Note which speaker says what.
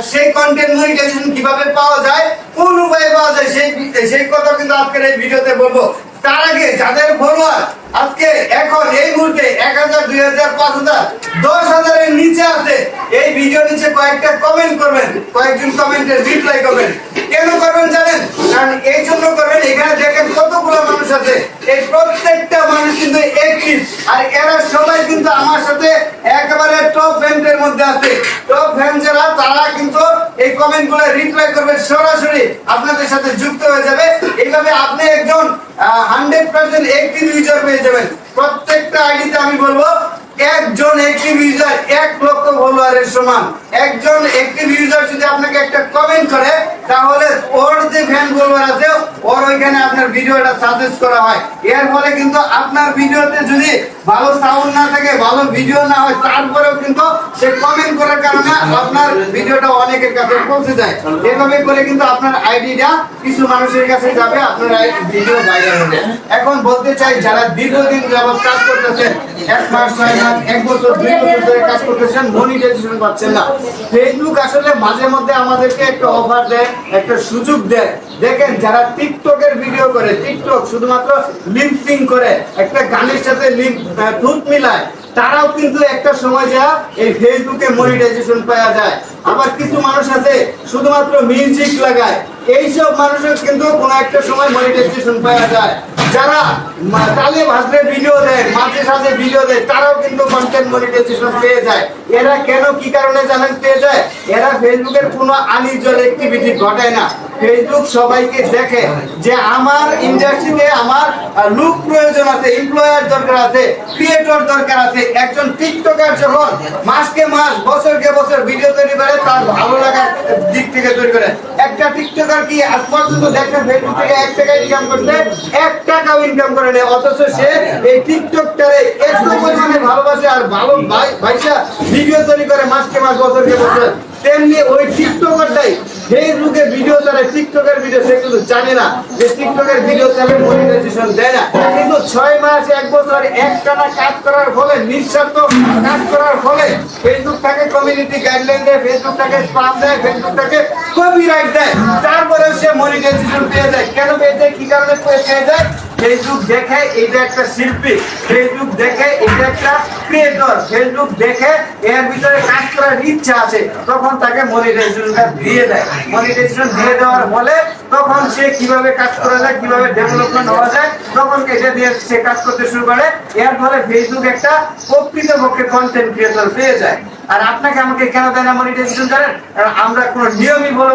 Speaker 1: সেই content monetization কিভাবে পাওয়া যায়, কোন উপায়ে পাওয়া যায়, সেই কথা কিন্তু আজকের এই ভিডিওতে বলবো। তার আগে যাদের ফলোয়ার আজকে এখন এই মুহূর্তে 1000, 2000, 5000, 10000 এর নিচে আছে, এই ভিডিও নিচে কয়েকটা কমেন্ট করবেন, কয়েকজন কমেন্টের রিপ্লাই করবেন। কেন করবেন জানেন? কারণ এই জন্য করবেন, এখানে দেখেন কতগুলো মানুষ আছে, এই প্রত্যেকটা মানুষ কিন্তু অ্যাক্টিভ, আর এরা সবাই কিন্তু আমার সাথে একেবারে টপ ফ্যানের মধ্যে আছে। টপ ফ্যান যারা, তারা কিন্তু এই কমেন্টগুলো রিপ্লাই করবে, সরাসরি আপনাদের সাথে যুক্ত হয়ে যাবে। এইভাবে আপনি একজন 100% অ্যাক্টিভ ইউজার পেয়ে যাবেন। প্রত্যেকটা আইডিতে আমি বলবো একজন অ্যাক্টিভ ইউজার 1 লক্ষ ফলোয়ারের সমান। একজন অ্যাক্টিভ ইউজার যদি আপনাকে একটা কমেন্ট করে, তাহলে ওর যে ফ্যান ফলোয়ার আছে, ওর ওইখানে আপনার ভিডিওটা সাজেস্ট করা হয়। এর ফলে কিন্তু আপনার ভিডিওতে যদি ভালো সাউন্ড না থাকে, ভালো ভিডিও না হয়, তারপরেও কিন্তু সে কমেন্ট করার কারণে আপনার ভিডিওটা অনেকের কাছে পৌঁছে যায়। এভাবে করে কিন্তু আপনার আইডিটা কিছু মানুষের কাছে যাবে, আপনার ভিডিও ভাইরাল হবে। এখন বলতে চাই, যারা দীর্ঘদিন যাবত কাজ করতেছেন, 1 মাস, 6 মাস, 1 বছর, 2 বছর ধরে কাজ করতেছেন, মনিটাইজেশন পাচ্ছেন না, ফেসবুক আসলে মাঝে মধ্যে আমাদেরকে একটা অফার দেয়, একটা সুযোগ দেয়। দেখেন, যারা টিকটকের ভিডিও করে, টিকটক শুধুমাত্র লিপ সিং করে, একটা গানের সাথে ধুত মিলায়, তারাও কিন্তু একটা সময় যা এই ফেসবুকে মনিটাইজেশন পাওয়া যায়। আবার কিছু মানুষ আছে শুধুমাত্র মিউজিক লাগায়, এইসব মানুষের কিন্তু কোনো একটা সময় মনিটাইজেশন পাওয়া যায়। যারা তালে ভাজলে ভিডিও দেয়, মাঝে সাঝে ভিডিও দেয়, তারাও কিন্তু কন্টেন্ট মনিটাইজেশন পেয়ে যায়। এরা কেন, কি কারণে জানেন পেয়ে যায়? এরা ফেসবুকের কোনো আনইউজুয়াল অ্যাক্টিভিটি ঘটায় না। ফেসবুক সবাইকে দেখে যে আমার ইন্ডাস্ট্রিতে আমার লুক প্রয়োজন আছে, এমপ্লয়ার দরকার আছে, ক্রিয়েটর দরকার আছে। একজন টিকটকার যখন মাসকে মাস, বছরকে বছর ভিডিও তৈরি করে, তার ভালো লাগার দিক থেকে তৈরি করে। একটা টিকটকার কি আজ পর্যন্ত দেখেন ফেসবুক থেকে 1 টাকা ইনকাম করতে 1 টাকাও ইনকাম করে না, অথচ সে এই টিকটকটারে এত পরিমাণে ভালোবাসে আর ভালো ভাইসা ভিডিও তৈরি করে মাসকে মাস, বছরকে বছর। তেমনি ওই টিকটকারটাই ফেসবুকে ভিডিও চালায়, টিকটকের ভিডিও, সে কিন্তু জানে না যে টিকটকের ভিডিও চালে মনিটাইজেশন দেয় না। কিন্তু 6 মাস, 1 বছর একটানা কাজ করার ফলে, নিঃস্বার্থ কাজ করার ফলে ফেসবুক তাকে কমিউনিটি গাইডলাইন দেয়, ফেসবুক তাকে স্প্যাম দেয়, ফেসবুক তাকে কপিরাইট দেয়, তারপরে সে মনিটাইজেশন পেয়ে যায়। কেন পেয়ে যায়, কি কারণে পেয়ে যায়? ফেসবুক দেখে এটা একটা শিল্পী, ফেসবুক দেখে এটা একটা ক্রিয়েটর, ফেসবুক দেখে এর ভিতরে কাজ করার ইচ্ছা আছে, তখন তাকে মনিটাইজেশনটা দিয়ে দেয়। মনিটাইজেশন দিয়ে দেওয়ার ফলে তখন সে কিভাবে কাজ করা যায়, কিভাবে ডেভেলপমেন্ট হওয়া যায়, তখন এটা দিয়ে সে কাজ করতে শুরু করে। এর ফলে ফেসবুক একটা প্রকৃতপক্ষে কন্টেন্ট ক্রিয়েটর পেয়ে যায়। আর আপনাকে আমাকে কেন দেয় না মনিটাইজেশন জানেন? কারণ আমরা কোনো নিয়মই ফলো